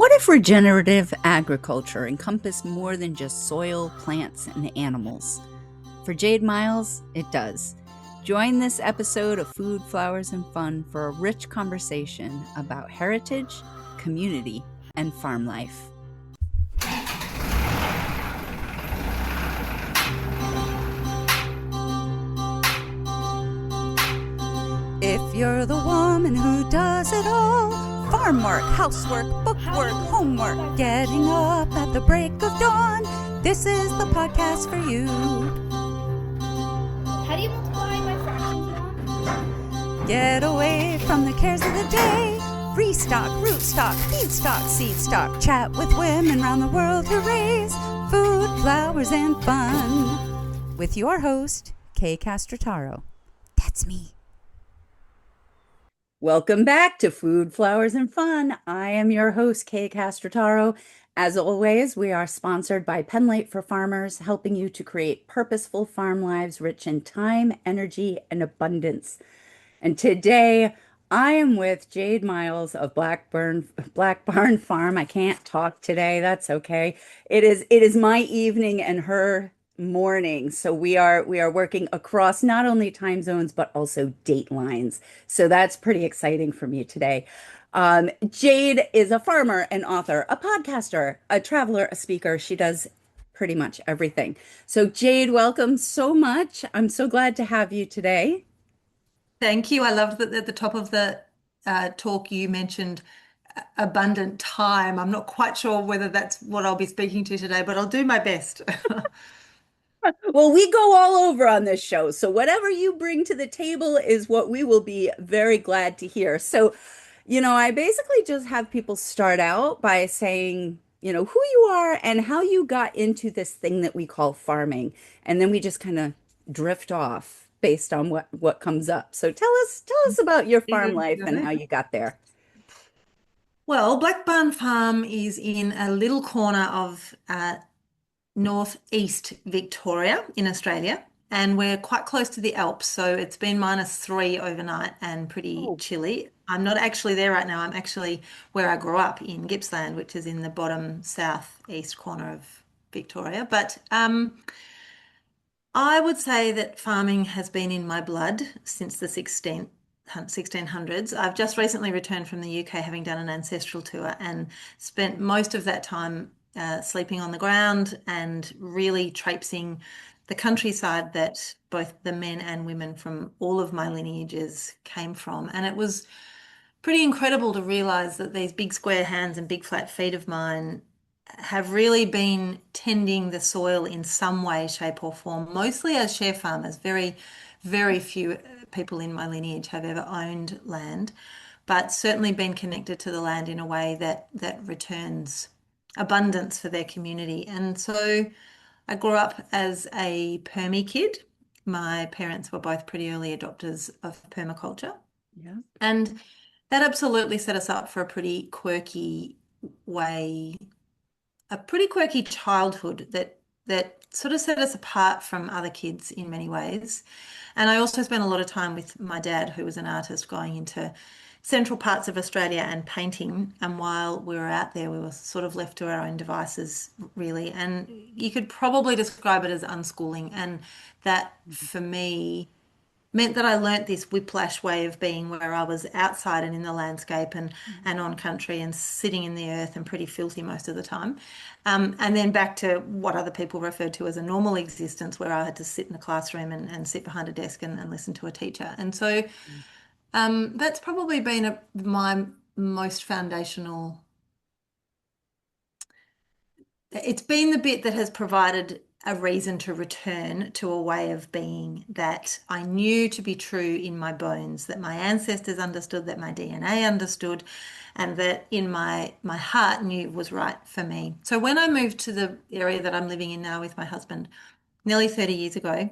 What if regenerative agriculture encompassed more than just soil, plants, and animals? For Jade Miles, it does. Join this episode of Food, Flowers, and Fun for a rich conversation about heritage, community, and farm life. If you're the woman who does it all, farm work, housework, bookwork, homework, getting up at the break of dawn, this is the podcast for you. How do you multiply by fractions? Get away from the cares of the day. Restock, rootstock, feedstock, seedstock. Chat with women around the world who raise food, flowers, and fun. With your host, Kay Castrataro. That's me. Welcome back to Food, Flowers, and Fun. I am your host, Kay Castrataro. As always, we are sponsored by Penlight for Farmers, helping you to create purposeful farm lives rich in time, energy, and abundance. And today, I am with Jade Miles of Black Barn Farm. I can't talk today. That's okay. It is my evening and her morning. So we are working across not only time zones but also date lines. So that's pretty exciting for me today. Jade is a farmer, an author, a podcaster, a traveler, a speaker. She does pretty much everything. So Jade, welcome so much. I'm so glad to have you today. Thank you. I loved that at the top of the talk you mentioned abundant time. I'm not quite sure whether that's what I'll be speaking to today, but I'll do my best. Well, we go all over on this show. So whatever you bring to the table is what we will be very glad to hear. So, I basically just have people start out by saying, who you are and how you got into this thing that we call farming. And then we just kind of drift off based on what comes up. So tell us about your farm life and how you got there. Well, Black Barn Farm is in a little corner of northeast Victoria in Australia, and we're quite close to the Alps, so it's been -3 overnight and pretty Oh, chilly. I'm not actually there right now. I'm actually where I grew up in Gippsland, which is in the bottom southeast corner of Victoria. But I would say that farming has been in my blood since the 1600s. I've just recently returned from the UK, having done an ancestral tour and spent most of that time sleeping on the ground and really traipsing the countryside that both the men and women from all of my lineages came from. And it was pretty incredible to realize that these big square hands and big flat feet of mine have really been tending the soil in some way, shape, or form, mostly as share farmers. Very, very few people in my lineage have ever owned land, but certainly been connected to the land in a way that returns abundance for their community. And so I grew up as a permy kid. My parents were both pretty early adopters of permaculture. yeah. And that absolutely set us up for a pretty quirky way, a pretty quirky childhood that sort of set us apart from other kids in many ways. And I also spent a lot of time with my dad, who was an artist, going into central parts of Australia and painting. And while we were out there, we were sort of left to our own devices, really. And you could probably describe it as unschooling. And that, for me, meant that I learnt this whiplash way of being, where I was outside and in the landscape and on country and sitting in the earth and pretty filthy most of the time. And then back to what other people referred to as a normal existence, where I had to sit in a classroom and sit behind a desk and listen to a teacher. And so that's probably been my most foundational. It's been the bit that has provided a reason to return to a way of being that I knew to be true in my bones, that my ancestors understood, that my DNA understood, and that in my heart knew was right for me. So when I moved to the area that I'm living in now with my husband nearly 30 years ago,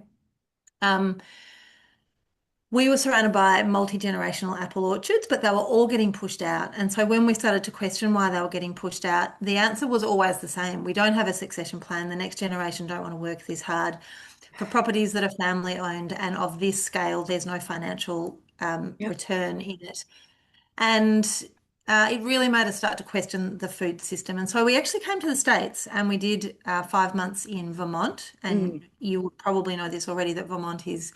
we were surrounded by multi-generational apple orchards, but they were all getting pushed out. And so when we started to question why they were getting pushed out, the answer was always the same. We don't have a succession plan. The next generation don't want to work this hard. For properties that are family owned and of this scale, there's no financial Yep. return in it. And it really made us start to question the food system. And so we actually came to the States and we did 5 months in Vermont. And Mm, you would probably know this already that Vermont is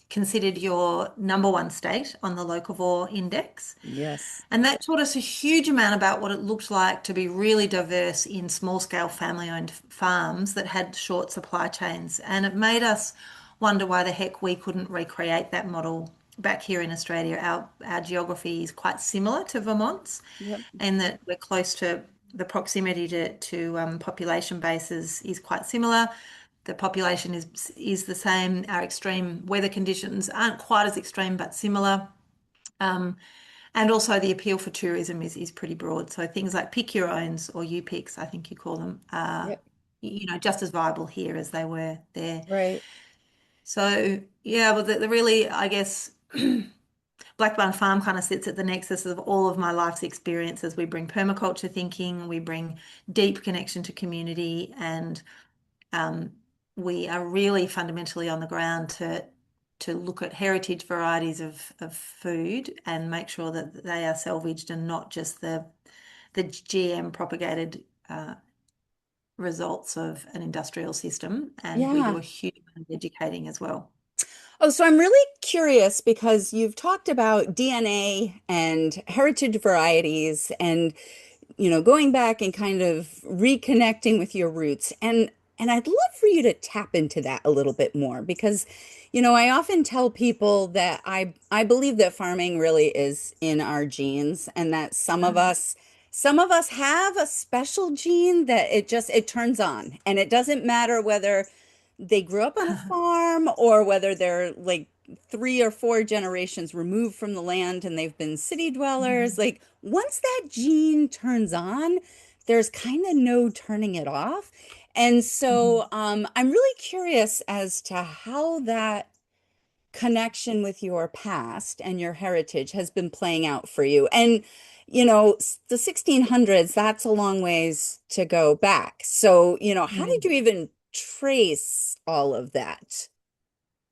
considered your number one state on the locavore index. yes. And that taught us a huge amount about what it looked like to be really diverse in small scale family owned farms that had short supply chains. And it made us wonder why the heck we couldn't recreate that model back here in Australia. Our geography is quite similar to Vermont's, Yep. and that we're close to the proximity to population bases is quite similar. The population is the same. Our extreme weather conditions aren't quite as extreme, but similar. Um, and also the appeal for tourism is pretty broad. So things like pick your owns or U picks, I think you call them, are, Yep. just as viable here as they were there. Right. So yeah, well, the really, I guess, Blackburn Farm kind of sits at the nexus of all of my life's experiences. We bring permaculture thinking, we bring deep connection to community, and um, we are really fundamentally on the ground to look at heritage varieties of food and make sure that they are salvaged and not just the GM propagated results of an industrial system. And we do Yeah. a huge amount of educating as well. Oh, so I'm really curious because you've talked about DNA and heritage varieties and going back and kind of reconnecting with your roots. And I'd love for you to tap into that a little bit more because, I often tell people that I believe that farming really is in our genes and that some of us have a special gene that it turns on and it doesn't matter whether they grew up on a farm or whether they're like 3 or 4 generations removed from the land and they've been city dwellers. Like once that gene turns on, there's kind of no turning it off. And so I'm really curious as to how that connection with your past and your heritage has been playing out for you. And, the 1600s, that's a long ways to go back. So, how did Mhm. you even trace all of that?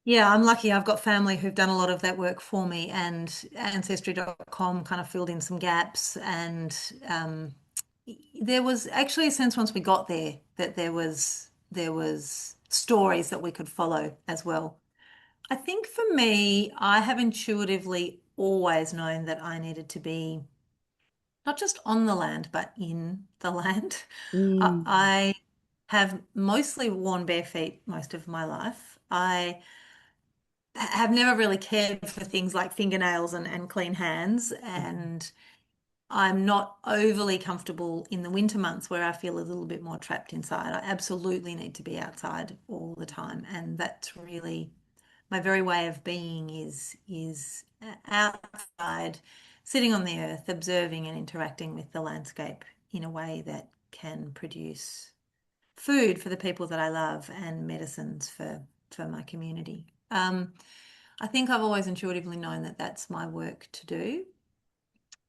Yeah, I'm lucky. I've got family who've done a lot of that work for me, and Ancestry.com kind of filled in some gaps. And there was actually a sense once we got there that there was stories that we could follow as well. I think for me, I have intuitively always known that I needed to be not just on the land, but in the land. Mm, I have mostly worn bare feet most of my life. I have never really cared for things like fingernails and clean hands. And I'm not overly comfortable in the winter months where I feel a little bit more trapped inside. I absolutely need to be outside all the time. And that's really my very way of being is outside, sitting on the earth, observing and interacting with the landscape in a way that can produce food for the people that I love and medicines for my community. I think I've always intuitively known that that's my work to do.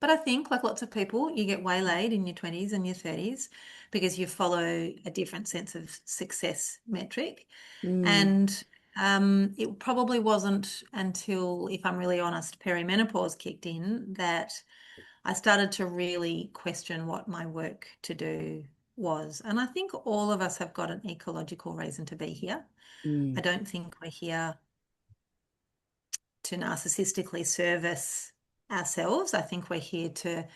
But I think, like lots of people, you get waylaid in your 20s and your 30s because you follow a different sense of success metric. mm, And it probably wasn't until, if I'm really honest, perimenopause kicked in that I started to really question what my work to do was. And I think all of us have got an ecological reason to be here. I mm, don't think we're here to narcissistically service ourselves. I think we're here to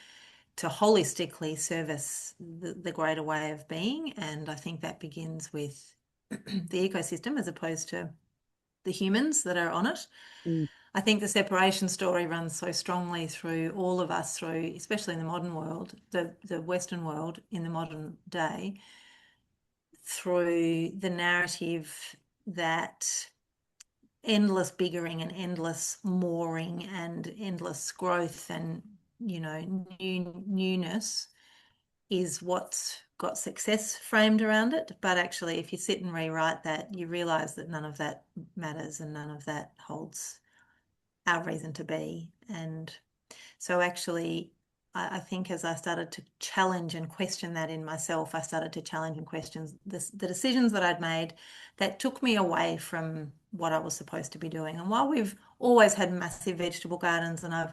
holistically service the greater way of being. And I think that begins with the ecosystem as opposed to the humans that are on it. mm, I think the separation story runs so strongly through all of us, through especially in the modern world, the Western world in the modern day, through the narrative that endless biggering and endless mooring and endless growth and newness is what's got success framed around it. But actually, if you sit and rewrite that, you realize that none of that matters and none of that holds our reason to be. And so, actually, I think as I started to challenge and question that in myself, I started to challenge and question the decisions that I'd made that took me away from what I was supposed to be doing. And while we've always had massive vegetable gardens and I've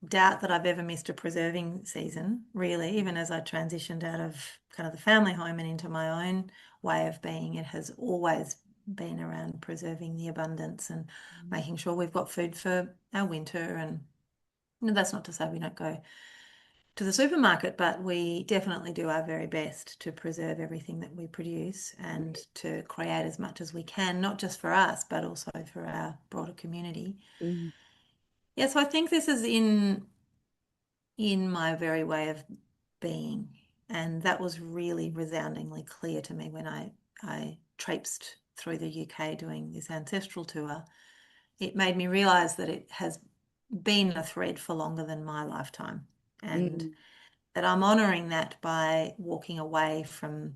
doubt that I've ever missed a preserving season, really, even as I transitioned out of kind of the family home and into my own way of being. It has always been around preserving the abundance and making sure we've got food for our winter. And that's not to say we don't go to the supermarket, but we definitely do our very best to preserve everything that we produce and to create as much as we can, not just for us, but also for our broader community. Mm, Yeah, so I think this is in my very way of being. And that was really resoundingly clear to me when I traipsed through the UK doing this ancestral tour. It made me realize that it has been a thread for longer than my lifetime, and mm, that I'm honoring that by walking away from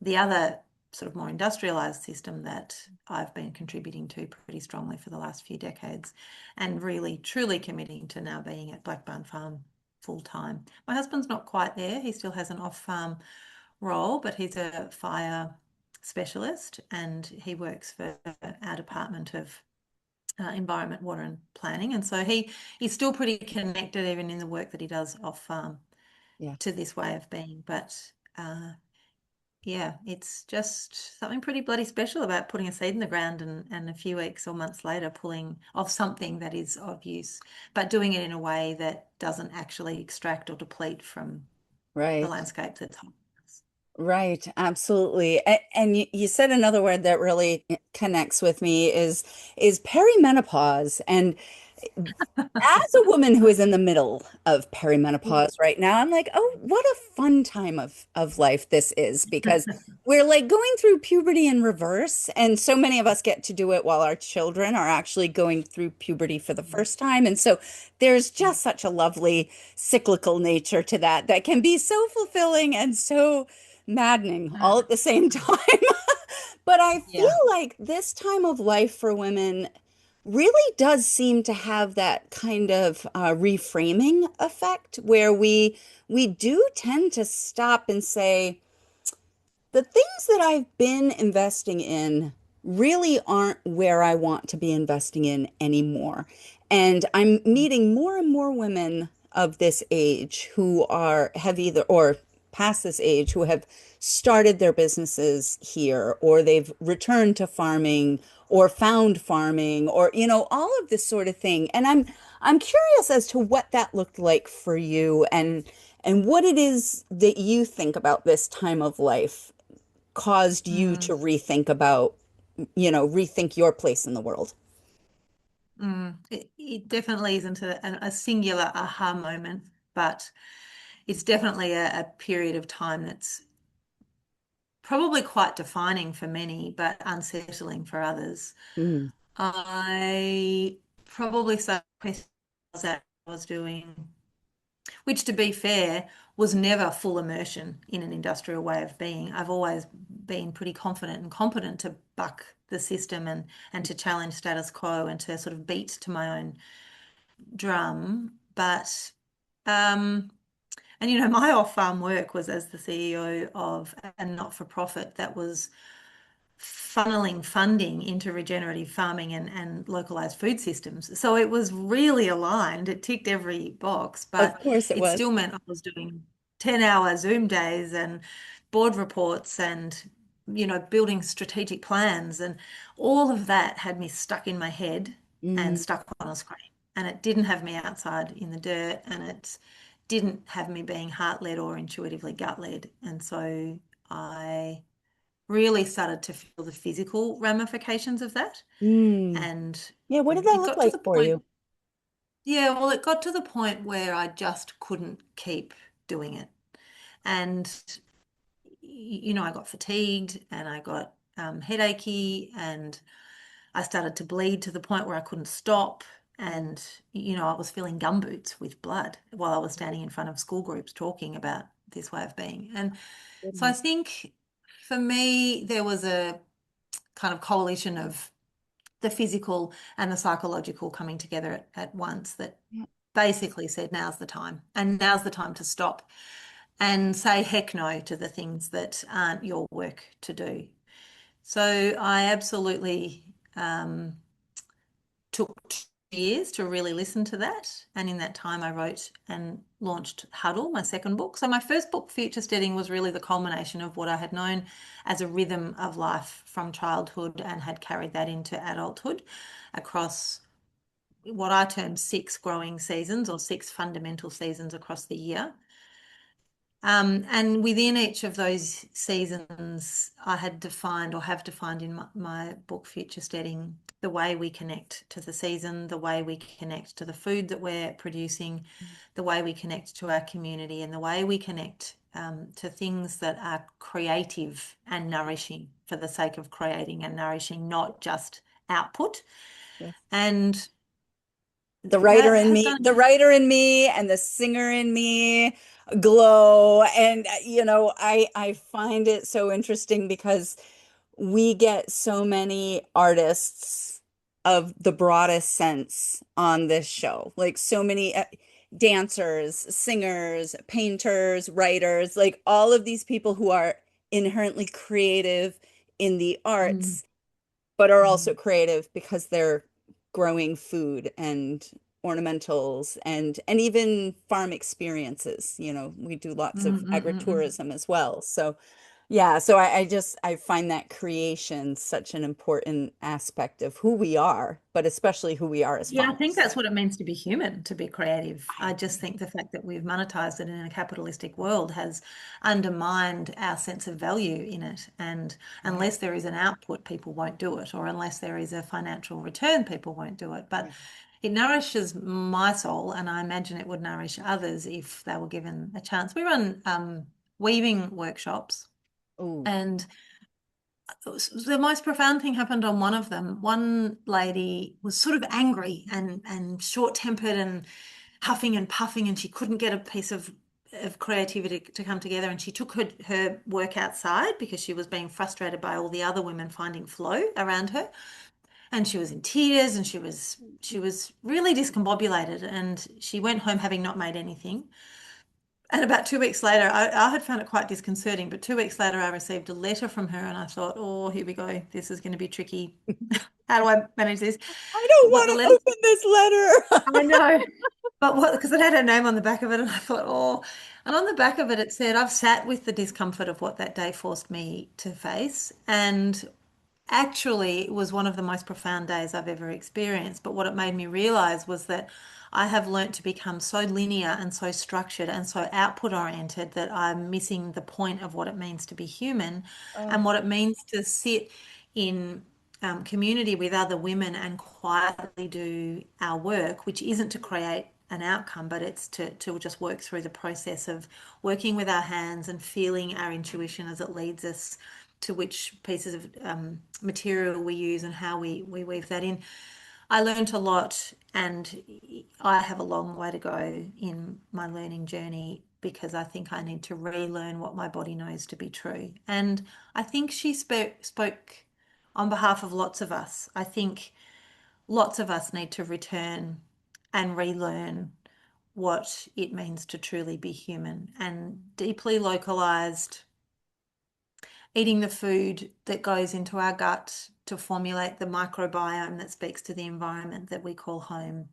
the other sort of more industrialized system that I've been contributing to pretty strongly for the last few decades, and really truly committing to now being at Blackburn Farm full time. My husband's not quite there. He still has an off farm role, but he's a fire specialist and he works for our Department of Environment, Water and Planning. And so he's still pretty connected even in the work that he does off farm to yes. this way of being. But yeah, it's just something pretty bloody special about putting a seed in the ground and a few weeks or months later pulling off something that is of use, but doing it in a way that doesn't actually extract or deplete from the Right. landscape that's home. Right, absolutely. And you said another word that really connects with me is perimenopause. And as a woman who is in the middle of perimenopause right now, I'm like, oh, what a fun time of life this is because we're like going through puberty in reverse, and so many of us get to do it while our children are actually going through puberty for the first time. And so there's just such a lovely cyclical nature to that that can be so fulfilling and so maddening all at the same time. But I feel Yeah. like this time of life for women really does seem to have that kind of reframing effect where we do tend to stop and say, the things that I've been investing in really aren't where I want to be investing in anymore. And I'm meeting more and more women of this age who have either, or past this age, who have started their businesses here, or they've returned to farming, or found farming, or, all of this sort of thing. And I'm curious as to what that looked like for you and what it is that you think about this time of life caused you Mm, to rethink about, rethink your place in the world. It definitely isn't a singular aha moment, but it's definitely a period of time that's probably quite defining for many, but unsettling for others. Mm, I probably started questions that I was doing, which to be fair, was never full immersion in an industrial way of being. I've always been pretty confident and competent to buck the system and to challenge status quo and to sort of beat to my own drum. But and my off-farm work was as the CEO of a not-for-profit that was funneling funding into regenerative farming and localized food systems. So it was really aligned. It ticked every box, of but course it it was. still meant I was doing 10-hour Zoom days and board reports and, building strategic plans. And all of that had me stuck in my head and Mm, stuck on a screen. And it didn't have me outside in the dirt, and it didn't have me being heart-led or intuitively gut-led. And so I really started to feel the physical ramifications of that. mm. And Yeah, what did that it look got to like the for point, you? yeah, well, it got to the point where I just couldn't keep doing it. And, I got fatigued and I got headachy and I started to bleed to the point where I couldn't stop. Mm, And, I was feeling gumboots with blood while I was standing in front of school groups talking about this way of being. And so I goodness. think for me, there was a kind of coalition of the physical and the psychological coming together at once that Yeah. basically said, now's the time. And now's the time to stop and say heck no to the things that aren't your work to do. So I absolutely took years to really listen to that. And in that time, I wrote and launched Huddle, my second book. So my first book, Future Steading, was really the culmination of what I had known as a rhythm of life from childhood and had carried that into adulthood across what I term 6 growing seasons or 6 fundamental seasons across the year. And within each of those seasons, I had defined or have defined in my book, Future Steading, the way we connect to the season, the way we connect to the food that we're producing, the way we connect to our community, and the way we connect to things that are creative and nourishing for the sake of creating and nourishing, not just output. Yes. And The writer that in has me, done. the writer in me and the singer in me glow. And I find it so interesting because we get so many artists of the broadest sense on this show. Like so many dancers, singers, painters, writers, like all of these people who are inherently creative in the Mm, arts but are also mm, creative because they're growing food and ornamentals and even farm experiences. We do lots mm, of mm, mm, mm. agritourism as well. So yeah, so I find that creation such an important aspect of who we are, but especially who we are as Yeah, I think farmers. that's what it means to be human, to be creative. I just think the fact that we've monetized it in a capitalistic world has undermined our sense of value in it. And Right. unless there is an output, people won't do it, or unless there is a financial return, people won't do it. But Right. it nourishes my soul, and I imagine it would nourish others if they were given a chance. We run weaving workshops, Oh, and the most profound thing happened on one of them. One lady was sort of angry and short-tempered and huffing and puffing, and she couldn't get a piece of creativity to come together. And she took her work outside because she was being frustrated by all the other women finding flow around her. And she was in tears and she was really discombobulated. And she went home having not made anything. And about 2 weeks later, I had found it quite disconcerting, but 2 weeks later, I received a letter from her and I thought, oh, here we go. This is going to be tricky. How do I manage this? I don't But what the want to letter, open this letter. I know, but what, because it had her name on the back of it, and I thought, oh, and on the back of it, it said, I've sat with the discomfort of what that day forced me to face. And actually, it was one of the most profound days I've ever experienced. But what it made me realize was that I have learnt to become so linear and so structured and so output oriented that I'm missing the point of what it means to be human and Oh, what it means to sit in community with other women and quietly do our work, which isn't to create an outcome, but it's to just work through the process of working with our hands and feeling our intuition as it leads us to which pieces of material we use and how we weave that in. I learned a lot, and I have a long way to go in my learning journey because I think I need to relearn what my body knows to be true. And I think she spoke on behalf of lots of us. I think lots of us need to return and relearn what it means to truly be human and deeply localized eating the food that goes into our gut to formulate the microbiome that speaks to the environment that we call home,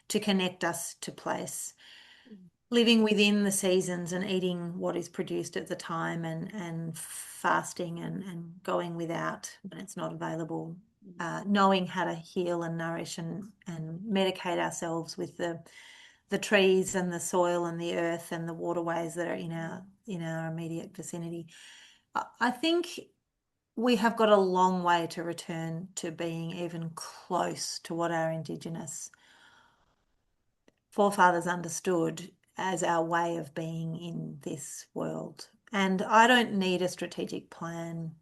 to connect us to place, living within the seasons and eating what is produced at the time and fasting and going without when it's not available, knowing how to heal and nourish and medicate ourselves with the trees and the soil and the earth and the waterways that are in our immediate vicinity. I think we have got a long way to return to being even close to what our Indigenous forefathers understood as our way of being in this world. And I don't need a strategic plan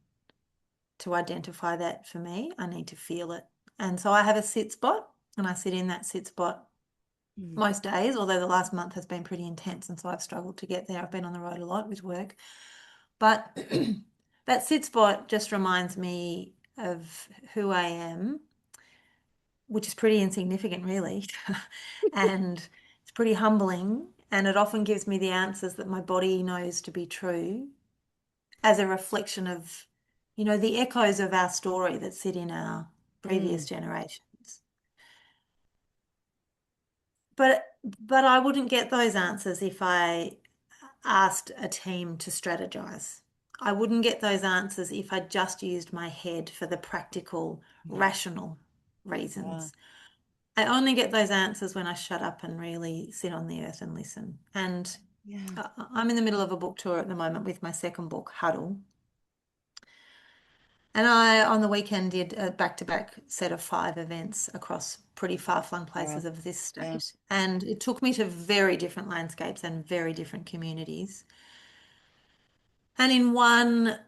to identify that for me. I need to feel it. And so I have a sit spot and I sit in that sit spot mm, most days, although the last month has been pretty intense. And so I've struggled to get there. I've been on the road a lot with work. But that sit spot just reminds me of who I am, which is pretty insignificant, really. And it's pretty humbling. And it often gives me the answers that my body knows to be true as a reflection of, the echoes of our story that sit in our previous mm. generations. but I wouldn't get those answers if I asked a team to strategize. I wouldn't get those answers if I just used my head for the practical, Yeah. rational Yeah. reasons. I only get those answers when I shut up and really sit on the earth and listen. And Yeah. I'm in the middle of a book tour at the moment with my second book, Huddle. And I, on the weekend, did a back-to-back set of 5 events across pretty far-flung Wow. places of this Yeah. state. And it took me to very different landscapes and very different communities. And in one,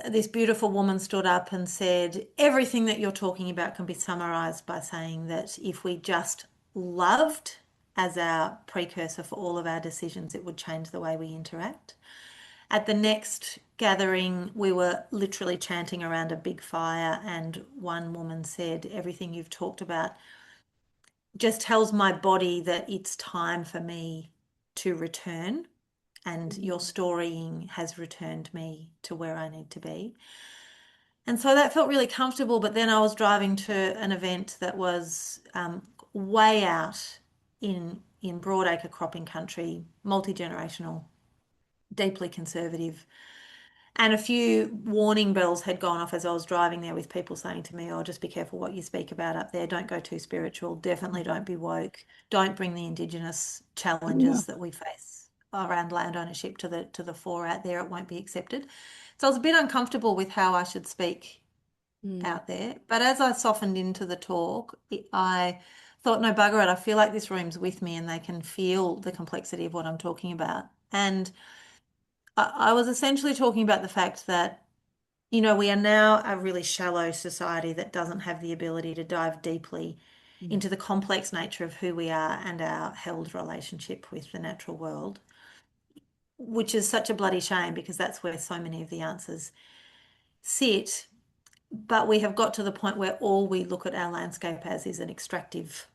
this beautiful woman stood up and said, everything that you're talking about can be summarized by saying that if we just loved as our precursor for all of our decisions, it would change the way we interact. At the next gathering, we were literally chanting around a big fire, and one woman said, everything you've talked about just tells my body that it's time for me to return, and your Mm. storying has returned me to where I need to be. And so that felt really comfortable. But then I was driving to an event that was way out in broadacre cropping country, multi-generational, deeply conservative. And a few warning bells had gone off as I was driving there with people saying to me, oh, just be careful what you speak about up there. Don't go too spiritual. Definitely don't be woke. Don't bring the Indigenous Yeah. challenges that we face around land ownership to the fore out there. It won't be accepted. So I was a bit uncomfortable with how I should speak Mm. out there. But as I softened into the talk, I thought, no, bugger it. I feel like this room's with me and they can feel the complexity of what I'm talking about. And I was essentially talking about the fact that we are now a really shallow society that doesn't have the ability to dive deeply Mm. into the complex nature of who we are and our held relationship with the natural world, which is such a bloody shame because that's where so many of the answers sit. But we have got to the point where all we look at our landscape as is an extractive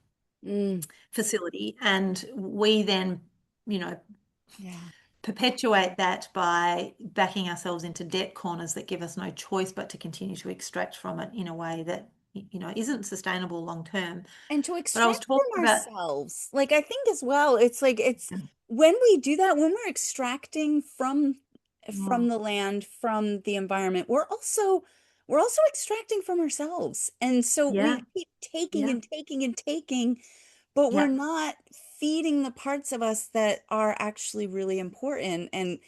Mm. facility. And we then, you know, Yeah. perpetuate that by backing ourselves into debt corners that give us no choice but to continue to extract from it in a way that isn't sustainable long term. And to But I was extract talking from about ourselves, like I think as well, it's like it's when we do that, when we're extracting from mm, the land, from the environment, we're also extracting from ourselves. And so yeah, we keep taking yeah, and taking and taking, but we're yeah, not feeding the parts of us that are actually really important. And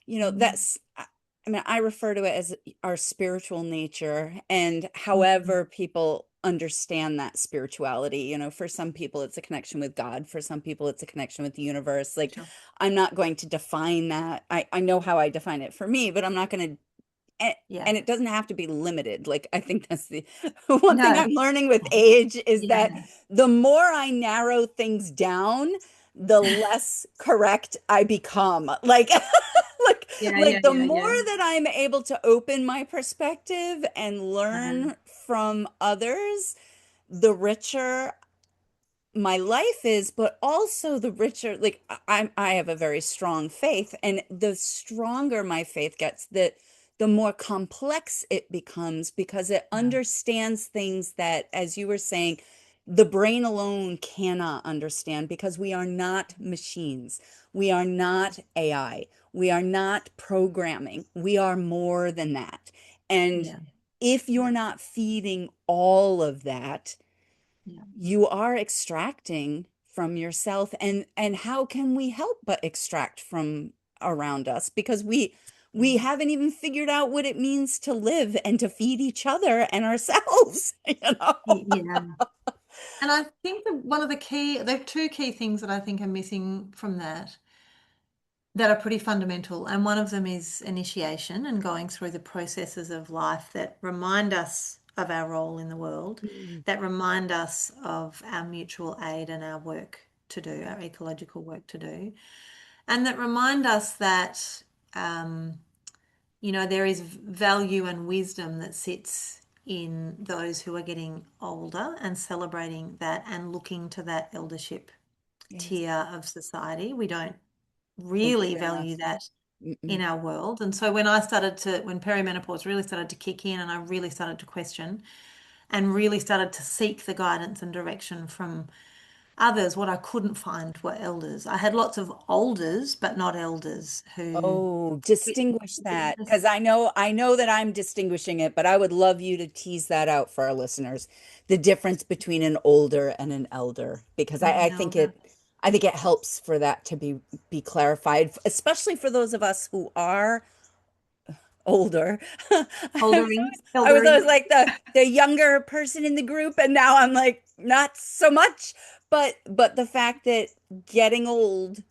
mm, that's I mean, I refer to it as our spiritual nature, and mm, however people understand that spirituality. For some people it's a connection with God, for some people it's a connection with the universe. Like, sure. I'm not going to define that. I know how I define it for me, but I'm not going to, and, Yeah. and it doesn't have to be limited. Like, I think that's the one thing No, I'm learning with age is that yeah, the more I narrow things down, the less correct I become. Like, like, yeah, yeah, like the yeah, more yeah. that I'm able to open my perspective and Uh, learn from others, the richer my life is, but also the richer, like I have a very strong faith, and the stronger my faith gets, the more complex it becomes because it yeah, understands things that, as you were saying, the brain alone cannot understand, because we are not machines. We are not AI. We are not programming. We are more than that. And yeah, if yeah, you're not feeding all of that, yeah. you are extracting from yourself. And how can we help but extract from around us, because we Mm. haven't even figured out what it means to live and to feed each other and ourselves, Yeah. And I think that there are two key things that I think are missing from that are pretty fundamental. And one of them is initiation and going through the processes of life that remind us of our role in the world, Mm. that remind us of our mutual aid and our work to do, our ecological work to do, and that remind us that, um, there is value and wisdom that sits in those who are getting older and celebrating that and looking to that eldership Yes. tier of society. We don't Don't really do it value enough. that in Mm-mm. our world. And so when perimenopause really started to kick in and I really started to question and really started to seek the guidance and direction from others, what I couldn't find were elders. I had lots of olders, but not elders who. Oh, distinguish that because I know that I'm distinguishing it, but I would love you to tease that out for our listeners, the difference between an older and an elder, because And I an think elder. it helps for that to be clarified, especially for those of us who are older. Oldering, I was always eldering. like the younger person in the group, and now I'm like not so much. But the fact that getting old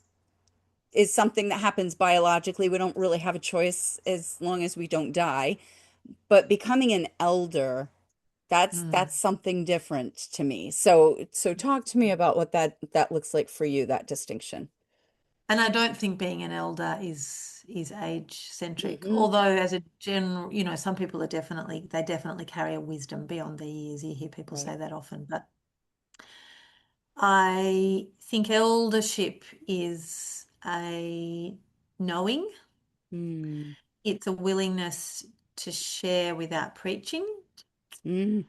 is something that happens biologically. We don't really have a choice as long as we don't die. But becoming an elder, Mm. that's something different to me. So talk to me about what that looks like for you, that distinction. And I don't think being an elder is age centric. Hmm. Although as a general, some people they definitely carry a wisdom beyond their years. You hear people Right. say that often. But I think eldership is a knowing. Mm. It's a willingness to share without preaching, Mm.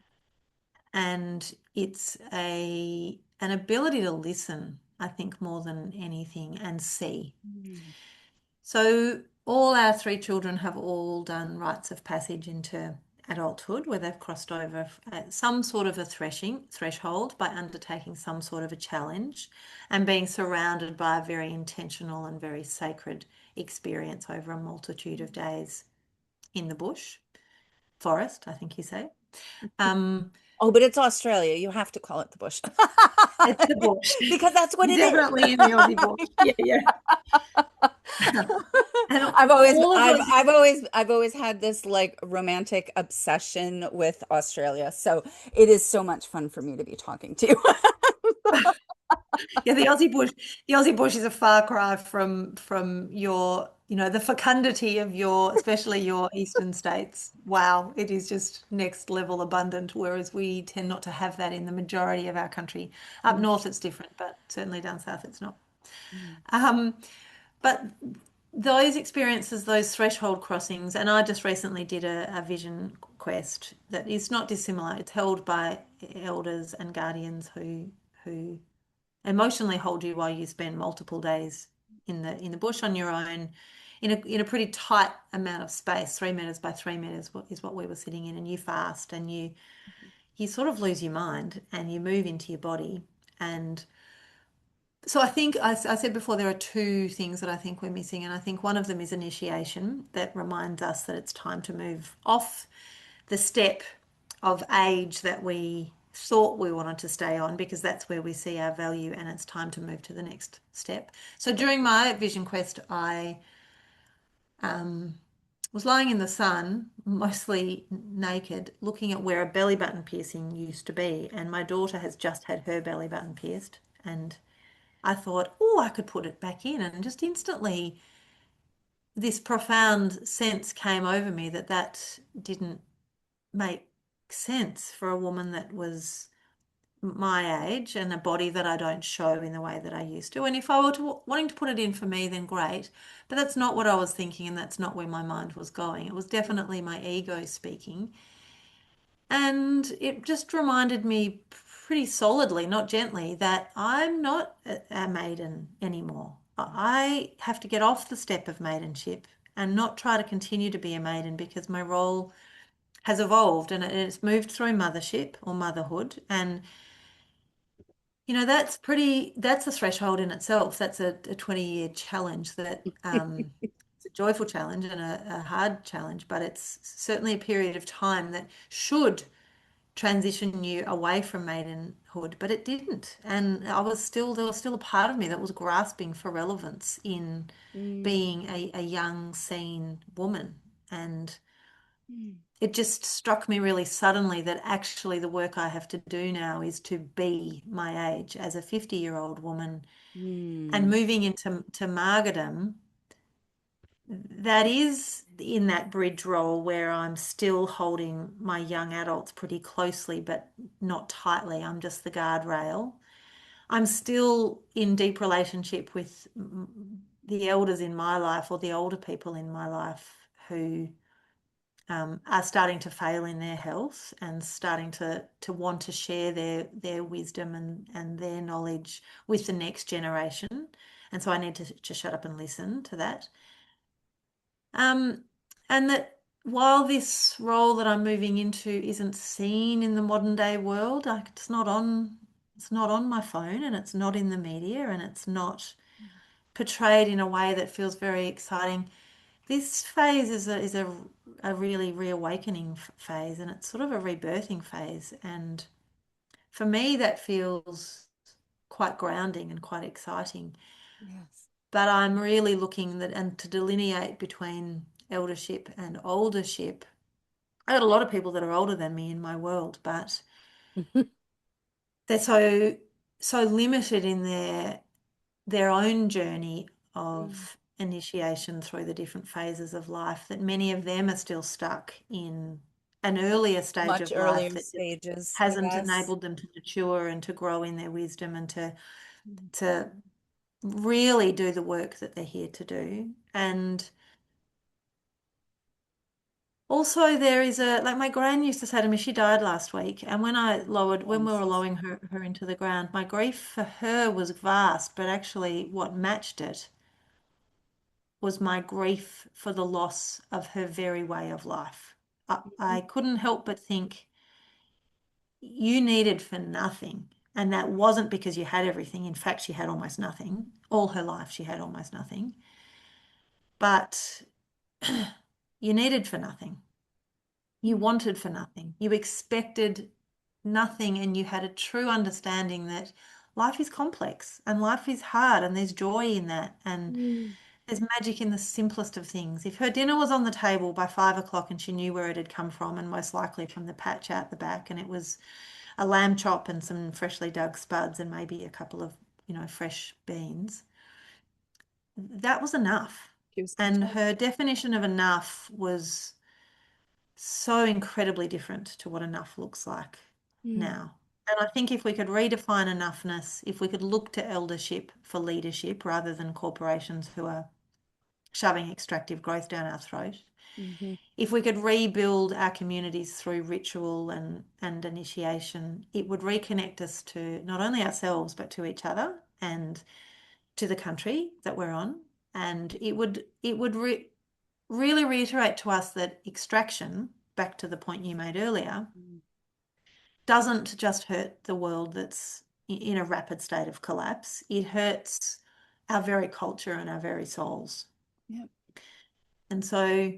and it's a an ability to listen, I think, more than anything, and see. Mm. So all our three children have all done rites of passage into adulthood where they've crossed over some sort of a threshold by undertaking some sort of a challenge and being surrounded by a very intentional and very sacred experience over a multitude of days in the bush, forest, I think you say. Um, Oh, but it's Australia. You have to call it the bush. it's the bush. Because that's what You're it is. definitely in the Aussie bush. Yeah, yeah. And I've always all of I've those. I've always I've always had this like romantic obsession with Australia. So it is so much fun for me to be talking to you. Yeah, the Aussie bush is a far cry from your, the fecundity of your, especially your eastern states. Wow, it is just next level abundant, whereas we tend not to have that in the majority of our country. Up north it's different, but certainly down south it's not. Mm. Um, but those experiences, those threshold crossings, and I just recently did a vision quest that is not dissimilar. It's held by elders and guardians who emotionally hold you while you spend multiple days in the bush on your own in a pretty tight amount of space. 3 meters by 3 meters is what we were sitting in, and you fast and you sort of lose your mind and you move into your body. And so I think I said before there are two things that I think we're missing, and I think one of them is initiation that reminds us that it's time to move off the step of age that we thought we wanted to stay on because that's where we see our value, and it's time to move to the next step. So during my vision quest, I um, was lying in the sun, mostly naked, looking at where a belly button piercing used to be, and my daughter has just had her belly button pierced, and I thought, oh, I could put it back in, and just instantly this profound sense came over me that that didn't make sense for a woman that was my age and a body that I don't show in the way that I used to. And if I were wanting to put it in for me, then great. But that's not what I was thinking, and that's not where my mind was going. It was definitely my ego speaking. And it just reminded me pretty solidly, not gently, that I'm not a maiden anymore. I have to get off the step of maidenship and not try to continue to be a maiden because my role has evolved and it's moved through mothership or motherhood. And, that's a threshold in itself. That's a 20-year challenge that it's a joyful challenge and a hard challenge, but it's certainly a period of time that should transition you away from maidenhood, but it didn't. And there was still a part of me that was grasping for relevance in Mm. being a young, seen woman. And Mm. it just struck me really suddenly that actually the work I have to do now is to be my age as a 50-year-old woman and Mm. moving into martyrdom. That is in that bridge role where I'm still holding my young adults pretty closely, but not tightly. I'm just the guardrail. I'm still in deep relationship with the elders in my life or the older people in my life who are starting to fail in their health and starting to want to share their wisdom and their knowledge with the next generation. And so I need to shut up and listen to that. Um, and that while this role that I'm moving into isn't seen in the modern day world, like it's not on my phone and it's not in the media and it's not portrayed in a way that feels very exciting. This phase a really reawakening phase, and it's sort of a rebirthing phase. And for me, that feels quite grounding and quite exciting. Yes. But I'm really looking that and to delineate between eldership and oldership. I got a lot of people that are older than me in my world, but they're so limited in their own journey Mm. of initiation through the different phases of life that many of them are still stuck in an earlier stage Much of life earlier that just stages, hasn't yes. enabled them to mature and to grow in their wisdom and Mm. to really do the work that they're here to do. And also there is a like my gran used to say to me, she died last week, and Oh, when I'm we were so lowering sorry. her into the ground, my grief for her was vast, but actually what matched it was my grief for the loss of her very way of life. I couldn't help but think you needed for nothing. And that wasn't because you had everything. In fact, she had almost nothing. All her life, she had almost nothing. But you needed for nothing. You Mm. wanted for nothing. You expected nothing. And you had a true understanding that life is complex and life is hard and there's joy in that. And Mm. there's magic in the simplest of things. If her dinner was on the table by 5 o'clock and she knew where it had come from, and most likely from the patch out the back, and it was a lamb chop and some freshly dug spuds and maybe a couple of, fresh beans, that was enough. She was And content. her definition of enough was so incredibly different to what enough looks like Mm. now. And I think if we could redefine enoughness, if we could look to eldership for leadership rather than corporations who are shoving extractive growth down our throat. Mhm. If we could rebuild our communities through ritual and initiation, it would reconnect us to not only ourselves, but to each other and to the country that we're on. And it would really reiterate to us that extraction, back to the point you made earlier, Mm. doesn't just hurt the world that's in a rapid state of collapse. It hurts our very culture and our very souls. Yep. And so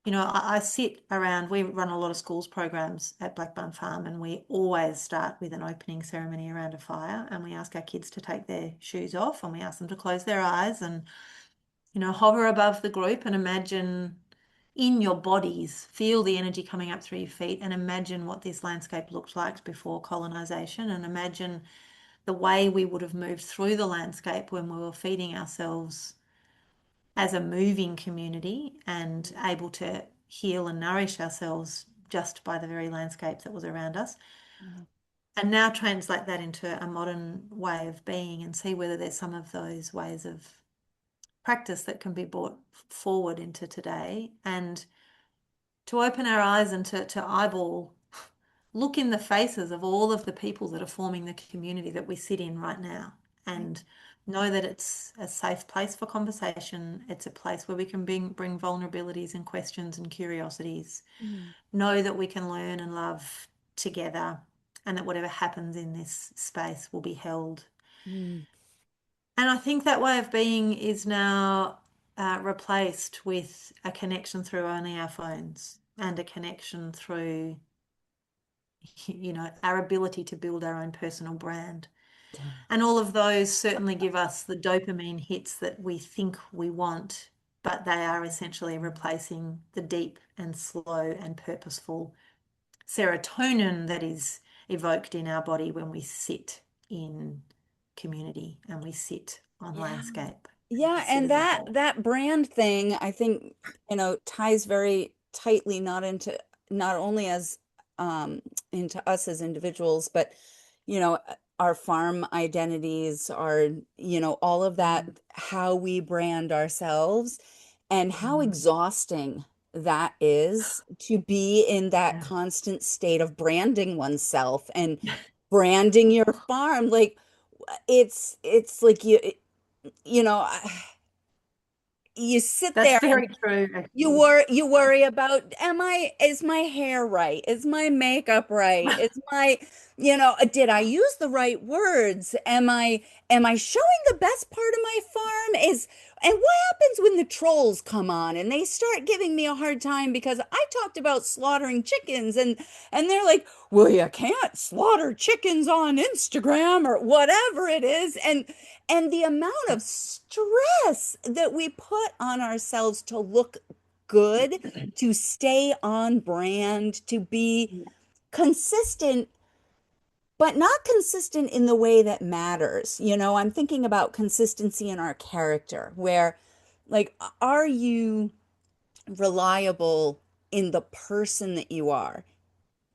I sit around, we run a lot of schools programs at Blackburn Farm, and we always start with an opening ceremony around a fire. And we ask our kids to take their shoes off and we ask them to close their eyes and, hover above the group and imagine in your bodies, feel the energy coming up through your feet and imagine what this landscape looked like before colonization and imagine the way we would have moved through the landscape when we were feeding ourselves as a moving community and able to heal and nourish ourselves just by the very landscape that was around us. Yeah. And now translate that into a modern way of being and see whether there's some of those ways of practice that can be brought forward into today and to open our eyes and to eyeball, look in the faces of all of the people that are forming the community that we sit in right now Yep. and know that it's a safe place for conversation. It's a place where we can bring vulnerabilities and questions and curiosities. Mm. Know that we can learn and love together and that whatever happens in this space will be held. Mm. And I think that way of being is now replaced with a connection through only our phones and a connection through our ability to build our own personal brand. And all of those certainly give us the dopamine hits that we think we want, but they are essentially replacing the deep and slow and purposeful serotonin that is evoked in our body when we sit in community and we sit on Yeah. landscape and we Yeah, sit and as a whole. that brand thing, I think, ties very tightly not only as um into us as individuals, but our farm identities, all of that, Mm, how we brand ourselves and how mm, exhausting that is to be in that Yeah. constant state of branding oneself and branding your farm. Like it's like you know, you sit That's there very true, actually. you worry about, is my hair right? Is my makeup right? Is my, did I use the right words? Am I showing the best part of my farm? And what happens when the trolls come on and they start giving me a hard time because I talked about slaughtering chickens and they're like, well, you can't slaughter chickens on Instagram or whatever it is. And the amount of stress that we put on ourselves to look good, to stay on brand, to be Yeah. consistent, but not consistent in the way that matters. I'm thinking about consistency in our character, where, like, are you reliable in the person that you are?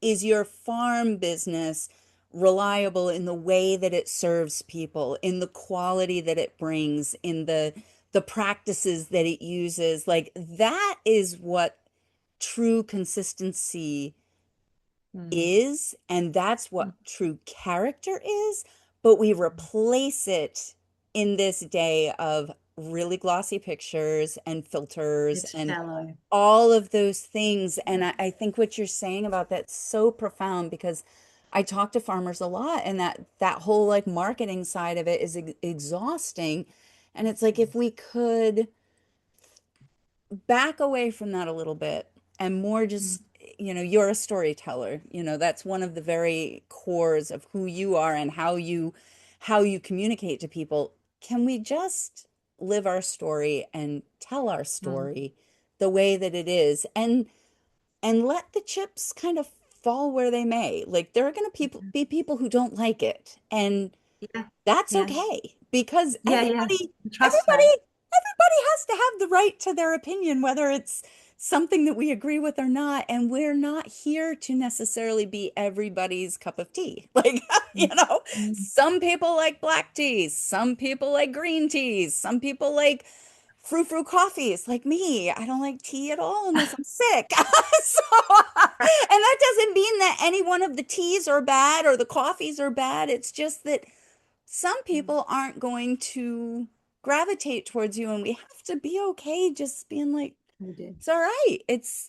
Is your farm business reliable in the way that it serves people, in the quality that it brings, in the practices that it uses? Like that is what true consistency Mm. is, and that's what true character is. But we replace it in this day of really glossy pictures and filters It's and shallow. all of those things. And I think what you're saying about that's so profound because I talk to farmers a lot, and that whole like marketing side of it is exhausting. And it's like if we could back away from that a little bit and more Mm. just, you're a storyteller. That's one of the very cores of who you are and how you communicate to people. Can we just live our story and tell our Mm. story the way that it is and let the chips kind of fall where they may? Like there are going to be people who don't like it, and Yeah. that's Yeah. okay because Yeah. Yeah. Trust everybody that. everybody has to have the right to their opinion, whether it's something that we agree with or not. And we're not here to necessarily be everybody's cup of tea. Like, Mm. Mm. some people like black teas, some people like green teas, some people like frou-frou coffees like me. I don't like tea at all unless I'm sick. So, and that doesn't mean that any one of the teas are bad or the coffees are bad. It's just that some Mm. people aren't going to gravitate towards you, and we have to be okay just being like, We do. it's all right. It's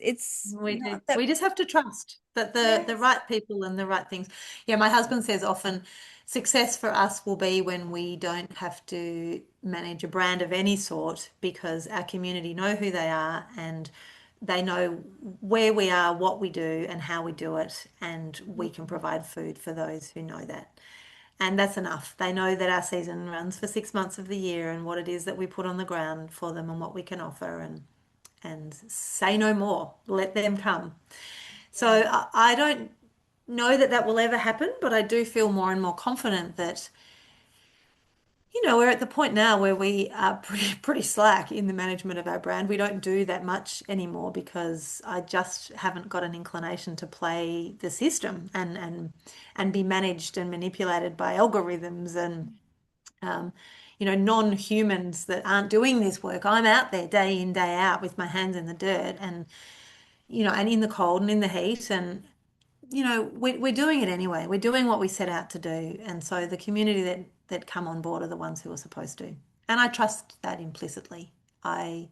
We do. not that. We just have to trust that the Yes. right people and the right things. Yeah, my husband says often success for us will be when we don't have to manage a brand of any sort because our community know who they are and they know where we are, what we do, and how we do it, and we can provide food for those who know that. And that's enough. They know that our season runs for 6 months of the year and what it is that we put on the ground for them and what we can offer and say no more. Let them come. So I don't know that that will ever happen, but I do feel more and more confident that, we're at the point now where we are pretty slack in the management of our brand. We don't do that much anymore because I just haven't got an inclination to play the system and be managed and manipulated by algorithms and um, non-humans that aren't doing this work. I'm out there day in, day out with my hands in the dirt and in the cold and in the heat. And, we're doing it anyway. We're doing what we set out to do. And so the community that come on board are the ones who are supposed to. And I trust that implicitly. I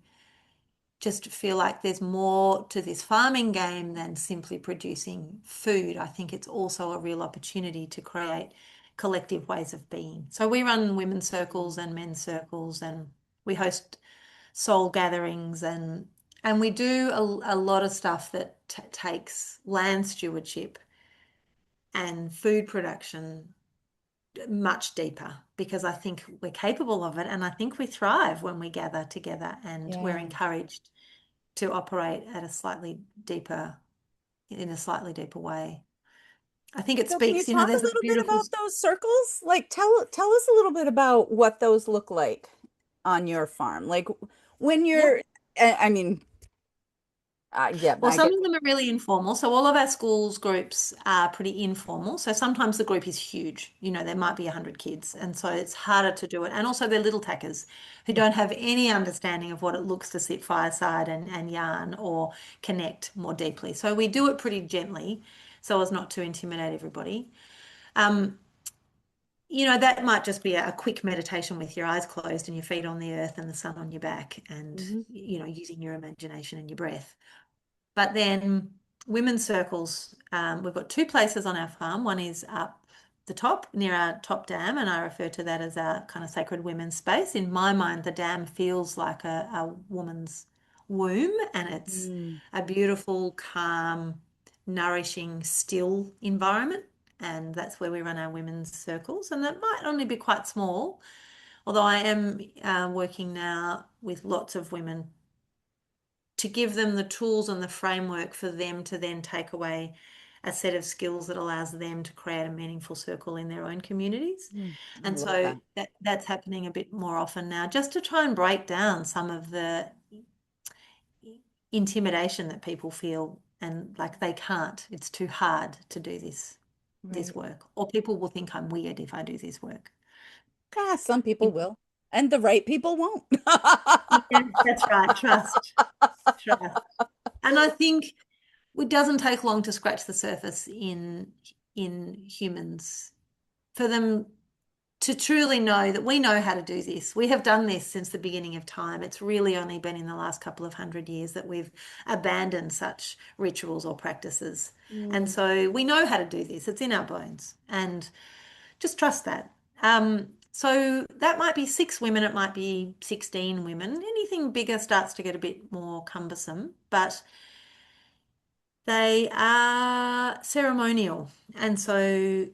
just feel like there's more to this farming game than simply producing food. I think it's also a real opportunity to create collective ways of being. So we run women's circles and men's circles, and we host soul gatherings, and we do a lot of stuff that takes land stewardship and food production much deeper because I think we're capable of it, and I think we thrive when we gather together and we're Yeah. encouraged to operate at in a slightly deeper way. I think it So can you speaks, talk a there's a little bit beautiful, about those circles? Like tell us a little bit about what those look like on your farm. Like when yeah, you're, I mean, Yeah, Well, I some get of them are really informal. So all of our schools groups are pretty informal. So sometimes the group is huge. There might be 100 kids. And so it's harder to do it. And also they're little tackers who yeah. don't have any understanding of what it looks to sit fireside and yarn or connect more deeply. So we do it pretty gently so as not to intimidate everybody. Um, that might just be a quick meditation with your eyes closed and your feet on the earth and the sun on your back and, Mhm. using your imagination and your breath. But then women's circles, we've got two places on our farm. One is up the top near our top dam, and I refer to that as our kind of sacred women's space. In my mind, the dam feels like a woman's womb, and it's Mm. a beautiful, calm, nourishing, still environment. And that's where we run our women's circles. And that might only be quite small, although I am working now with lots of women to give them the tools and the framework for them to then take away a set of skills that allows them to create a meaningful circle in their own communities. Mm. I And love so that. that's happening a bit more often now, just to try and break down some of the intimidation that people feel and like they can't. It's too hard to do this Right. work, or people will think I'm weird if I do this work. Ah, some people will, and the right people won't. Yeah, that's right. Trust. And I think it doesn't take long to scratch the surface in humans for them to truly know that we know how to do this. We have done this since the beginning of time. It's really only been in the last couple of 100 years that we've abandoned such rituals or practices. And Mm. so we know how to do this. It's in our bones. And just trust that. So that might be 6 women, it might be 16 women. Anything bigger starts to get a bit more cumbersome, but they are ceremonial. And so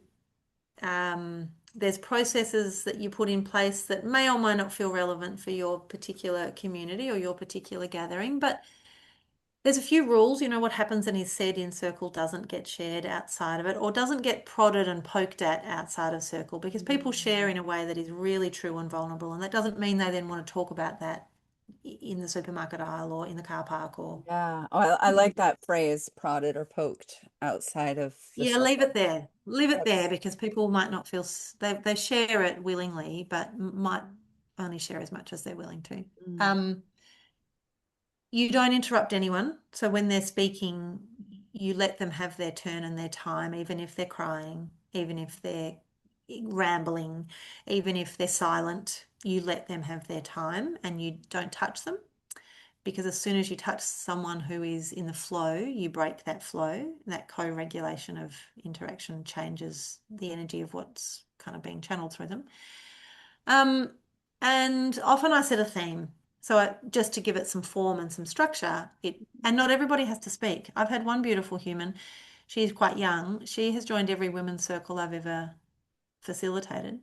there's processes that you put in place that may or may not feel relevant for your particular community or your particular gathering, but there's a few rules. What happens and is said in circle doesn't get shared outside of it or doesn't get prodded and poked at outside of circle because people share in a way that is really true and vulnerable. And that doesn't mean they then want to talk about that in the supermarket aisle or in the car park or Yeah. Oh, I like that phrase, prodded or poked outside of the yeah, leave circle. it there. Leave it there That's because people might not feel they share it willingly, but might only share as much as they're willing to. mm. Um, you don't interrupt anyone. So when they're speaking, you let them have their turn and their time, even if they're crying, even if they're rambling, even if they're silent, you let them have their time and you don't touch them. Because as soon as you touch someone who is in the flow, you break that flow. That co-regulation of interaction changes the energy of what's kind of being channeled through them. Um, and often I set a theme. So just to give it some form and some structure, and not everybody has to speak. I've had one beautiful human, she's quite young. She has joined every women's circle I've ever facilitated.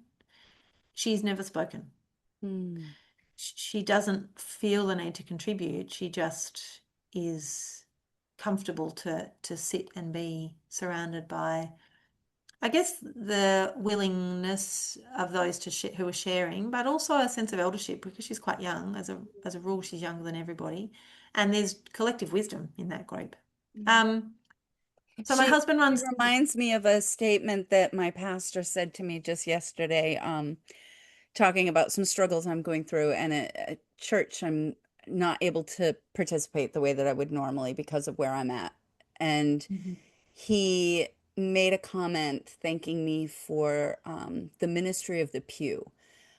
She's never spoken. Mm. She doesn't feel the need to contribute. She just is comfortable to sit and be surrounded by, I guess, the willingness of those who are sharing, but also a sense of eldership because she's quite young. As a rule, she's younger than everybody, and there's collective wisdom in that group. Yeah. Um, so my She husband she runs. reminds me of a statement that my pastor said to me just yesterday, talking about some struggles I'm going through, and at church I'm not able to participate the way that I would normally because of where I'm at. And Mhm. he made a comment thanking me for the ministry of the pew,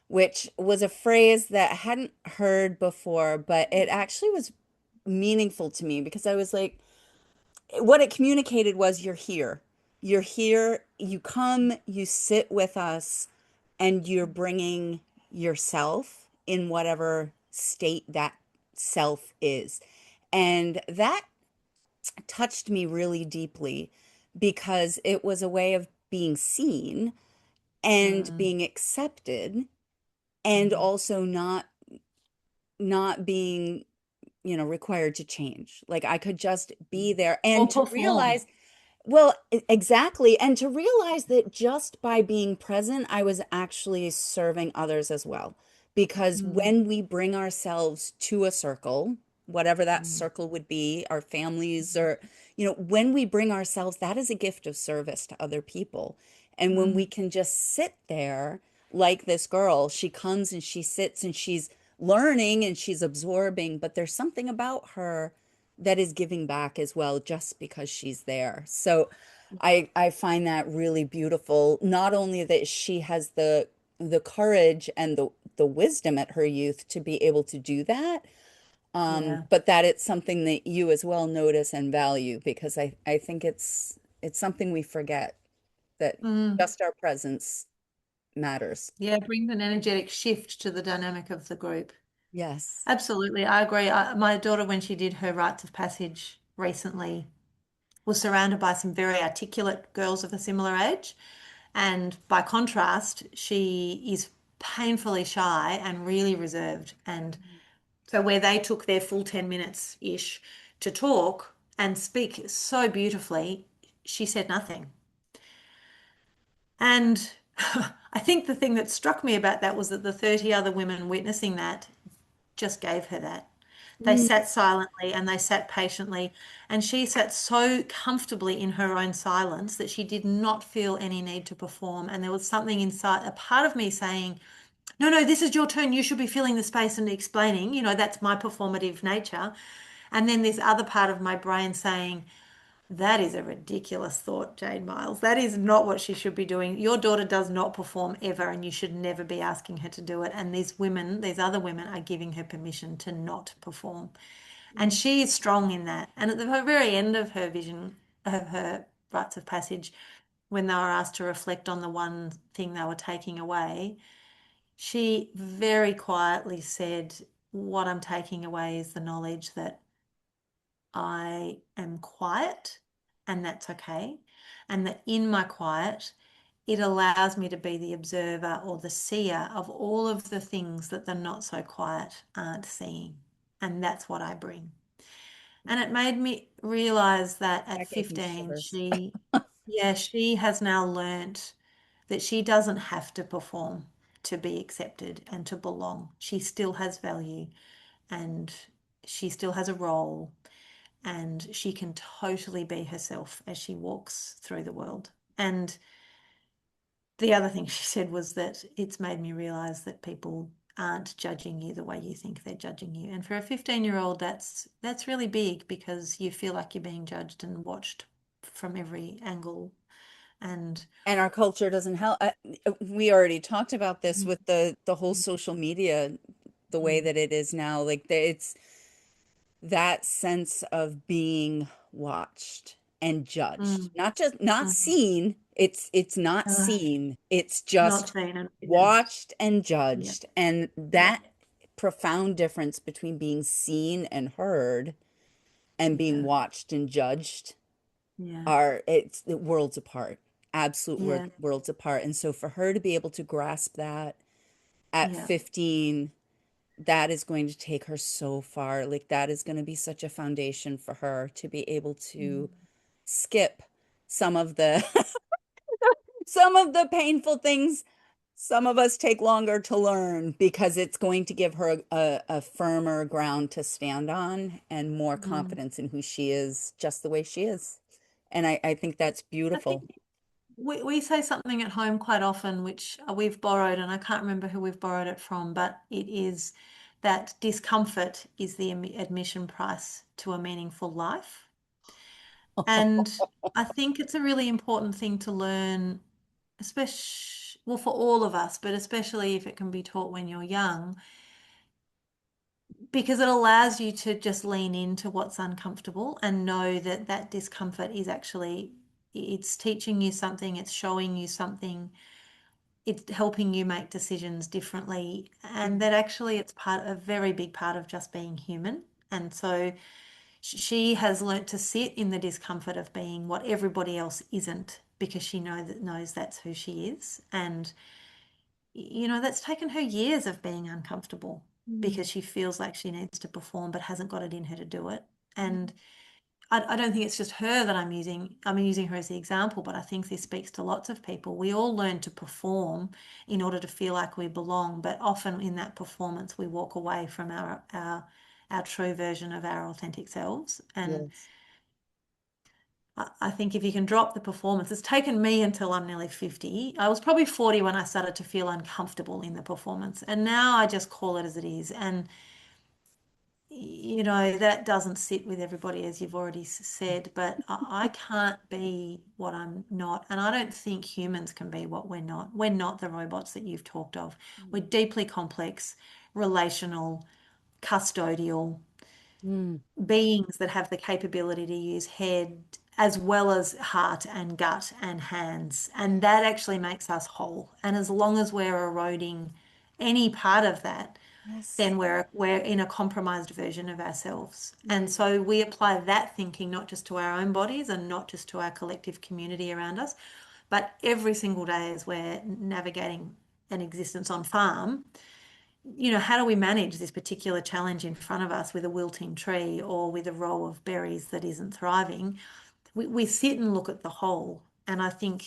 which was a phrase that I hadn't heard before, but it actually was meaningful to me because I was like, what it communicated was you're here. You're here, you come, you sit with us, and you're bringing yourself in whatever state that self is. And that touched me really deeply because it was a way of being seen and Mm, being accepted and mhm. also not being, required to change. Like I could just be there and Or to perform. realize, well, exactly. And to realize that just by being present, I was actually serving others as well. Because Mm, when we bring ourselves to a circle, whatever that Mm, circle would be, our families, or, when we bring ourselves, that is a gift of service to other people. And when we mm, can just sit there, like this girl, she comes and she sits and she's learning and she's absorbing, but there's something about her that is giving back as well, just because she's there. So I find that really beautiful. Not only that she has the courage and the wisdom at her youth to be able to do that, yeah. but that it's something that you as well notice and value, because I think it's something we forget, that Mm, just our presence matters. yeah, it brings an energetic shift to the dynamic of the group. Yes. Absolutely, I agree. My daughter, when she did her rites of passage recently, was surrounded by some very articulate girls of a similar age. And by contrast, she is painfully shy and really reserved. And so, where they took their full 10 minutes ish to talk and speak so beautifully, she said nothing. And I think the thing that struck me about that was that the 30 other women witnessing that just gave her that. They Mm. sat silently and they sat patiently, and she sat so comfortably in her own silence that she did not feel any need to perform. And there was something inside, a part of me saying, no, no, this is your turn. You should be filling the space and explaining. That's my performative nature. And then this other part of my brain saying, that is a ridiculous thought, Jade Miles. That is not what she should be doing. Your daughter does not perform ever, and you should never be asking her to do it. And these women, these other women, are giving her permission to not perform. And she is strong in that. And at the very end of her vision, of her rites of passage, when they were asked to reflect on the one thing they were taking away, she very quietly said, what I'm taking away is the knowledge that I am quiet and that's okay. And that in my quiet, it allows me to be the observer or the seer of all of the things that the not so quiet aren't seeing. And that's what I bring. And it made me realize that at That gave me 15, shivers. she has now learnt that she doesn't have to perform to be accepted and to belong. She still has value and she still has a role and she can totally be herself as she walks through the world. And the other thing she said was that it's made me realize that people aren't judging you the way you think they're judging you. And for a 15-year-old, that's really big because you feel like you're being judged and watched from every angle. And And our culture doesn't help. We already talked about this mm, with the whole social media, the way mm, that it is now. Like it's that sense of being watched and judged, mm, not just not mm. seen. It's not Uh, seen. It's not just seen and witnessed. watched and Yeah, judged. And yeah, that profound difference between being seen and heard and being yeah, watched and judged yeah, are it's worlds apart, absolute yeah, worlds apart. And so for her to be able to grasp that at yeah. 15, that is going to take her so far. Like that is going to be such a foundation for her to be able to Mm, skip some of the some of the painful things. Some of us take longer to learn because it's going to give her a firmer ground to stand on and more mm. confidence in who she is, just the way she is. And I think that's I think beautiful. we say something at home quite often, which we've borrowed, and I can't remember who we've borrowed it from, but it is that discomfort is the admission price to a meaningful life. And I think it's a really important thing to learn, especially, well, for all of us, but especially if it can be taught when you're young, because it allows you to just lean into what's uncomfortable and know that that discomfort is actually, it's teaching you something, it's showing you something, it's helping you make decisions differently, and that actually it's a very big part of just being human. And so she has learnt to sit in the discomfort of being what everybody else isn't because she knows that's who she is. And that's taken her years of being uncomfortable Mm. because she feels like she needs to perform but hasn't got it in her to do it. And I don't think it's just her that I'm using her as the example, but I think this speaks to lots of people. We all learn to perform in order to feel like we belong, but often in that performance we walk away from our true version of our authentic selves. And Yes. I think if you can drop the performance, it's taken me until I'm nearly 50. I was probably 40 when I started to feel uncomfortable in the performance. And now I just call it as it is. And, that doesn't sit with everybody, as you've already said, but I can't be what I'm not. And I don't think humans can be what we're not. We're not the robots that you've talked of. We're deeply complex, relational, custodial Mm, beings that have the capability to use head as well as heart and gut and hands. And that actually makes us whole. And as long as we're eroding any part of that, yes. then we're in a compromised version of ourselves. And Mm, so we apply that thinking not just to our own bodies and not just to our collective community around us, but every single day as we're navigating an existence on farm, how do we manage this particular challenge in front of us with a wilting tree or with a row of berries that isn't thriving? We sit and look at the whole. And I think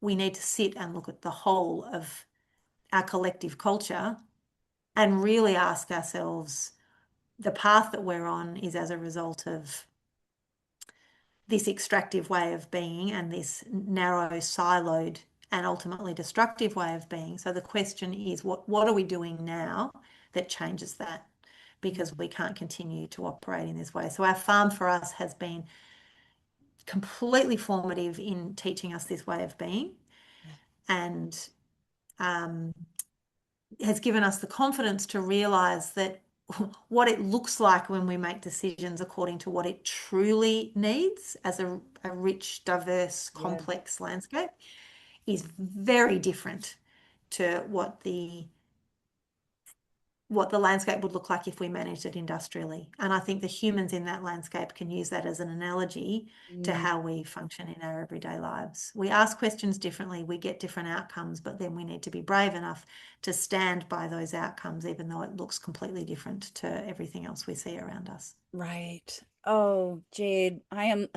we need to sit and look at the whole of our collective culture and really ask ourselves the path that we're on is as a result of this extractive way of being and this narrow, siloed, and ultimately destructive way of being. So the question is, what are we doing now that changes that? Because we can't continue to operate in this way. So our farm for us has been completely formative in teaching us this way of being and um, has given us the confidence to realize that what it looks like when we make decisions according to what it truly needs as a rich, diverse, yeah. complex landscape is very different to what the landscape would look like if we managed it industrially. And I think the humans in that landscape can use that as an analogy to Mm, how we function in our everyday lives. We ask questions differently, we get different outcomes, but then we need to be brave enough to stand by those outcomes, even though it looks completely different to everything else we see around us. right. Oh, Jade, I'm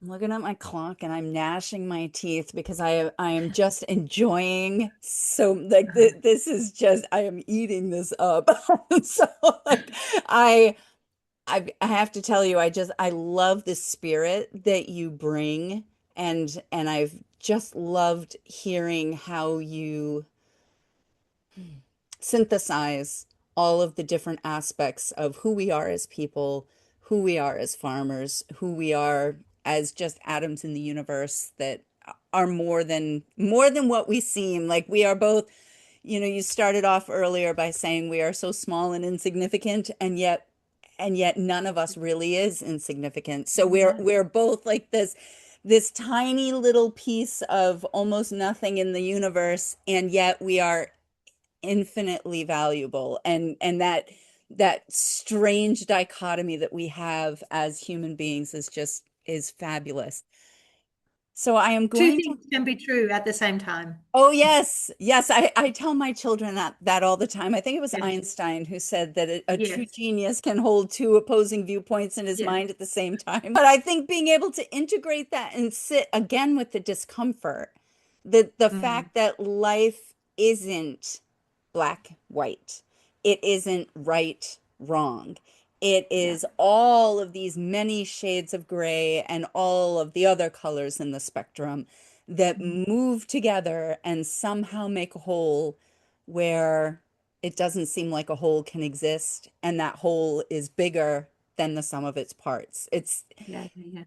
looking at my clock and I'm gnashing my teeth because I am just enjoying so like this is just I am eating this up. So like I I have to tell you I love the spirit that you bring and I've just loved hearing how you synthesize all of the different aspects of who we are as people, who we are as farmers, who we are as just atoms in the universe that are more than what we seem. Like we are both, you started off earlier by saying we are so small and insignificant, and yet none of us really is insignificant. So we're Yeah. we're both like this tiny little piece of almost nothing in the universe, and yet we are infinitely valuable, and that strange dichotomy that we have as human beings is fabulous. So I am Two going to. things can be true at the same time. Oh yes, yes, I tell my children that all the time. I think it was Yes. Einstein who said that a true Yes. genius can hold two opposing viewpoints in his Yes. mind at the same time. But I think being able to integrate that and sit again with the discomfort, the Mm. fact that life isn't black, white. It isn't right, wrong. It Yeah. is all of these many shades of gray and all of the other colors in the spectrum that Mm. move together and somehow make a whole where it doesn't seem like a whole can exist, and that whole is bigger than the sum of its parts. Yeah. Yeah. Yeah.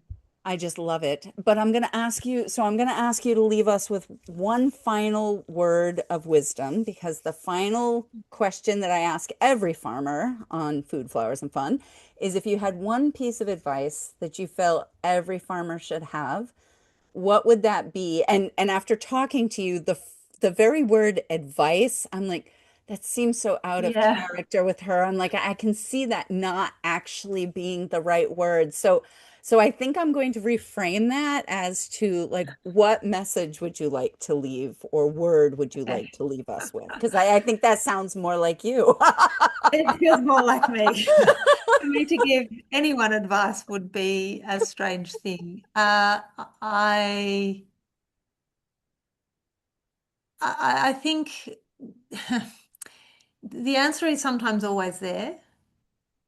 I just love it. But I'm going to ask you to leave us with one final word of wisdom, because the final question that I ask every farmer on Food, Flowers, and Fun is if you had one piece of advice that you felt every farmer should have, what would that be? And after talking to you, the very word advice, I'm like, that seems so out of Yeah. character with her. I'm like, I can see that not actually being the right word. So I think I'm going to reframe that as to like, what message would you like to leave or word would you like Okay. to leave us with? Because I think that sounds more like you. It feels more like me. For me to give anyone advice would be a strange thing. I think the answer is sometimes always there.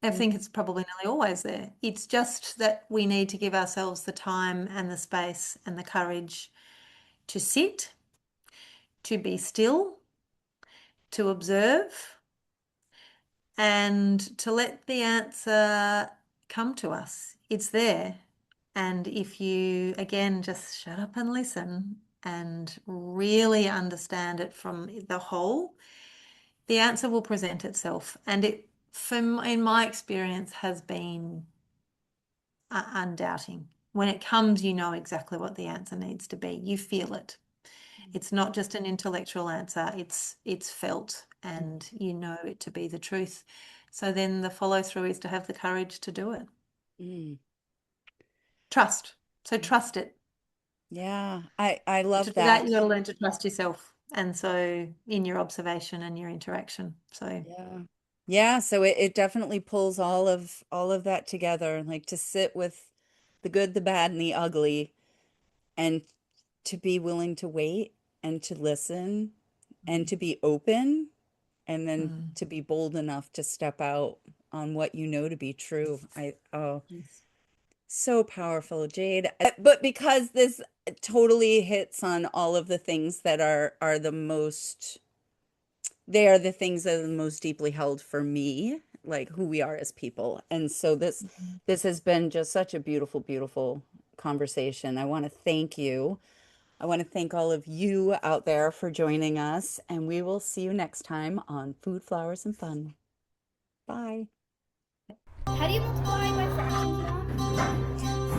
I think it's probably nearly always there. It's just that we need to give ourselves the time and the space and the courage to sit, to be still, to observe, and to let the answer come to us. It's there. And if you, again, just shut up and listen and really understand it from the whole, the answer will present itself. And it, in my experience, has been undoubting. When it comes, you know exactly what the answer needs to be. You feel it. It's not just an intellectual answer, it's felt, and you know it to be the truth. So then the follow through is to have the courage to do it. Mm. Trust. So trust it. Yeah, I To love do that, that. you got to learn to trust yourself. And so in your observation and your interaction. So Yeah. Yeah, so it definitely pulls all of that together, like to sit with the good, the bad, and the ugly, and to be willing to wait and to listen and to be open and then mm, to be bold enough to step out on what you know to be true. Oh, yes. so powerful, Jade. But because this totally hits on all of the things that are the most, they are the things that are the most deeply held for me, like who we are as people. And so this has been just such a beautiful, beautiful conversation. I want to thank you. I want to thank all of you out there for joining us, and we will see you next time on Food, Flowers, and Fun. Bye. How do you multiply by fractions, Mom?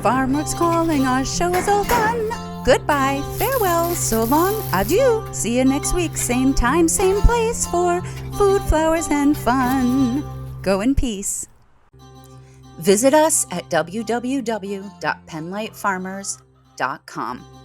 Farmworks calling, our show is all done. Goodbye, farewell, so long, adieu. See you next week, same time, same place for Food, Flowers, and Fun. Go in peace. Visit us at www.penlightfarmers.com.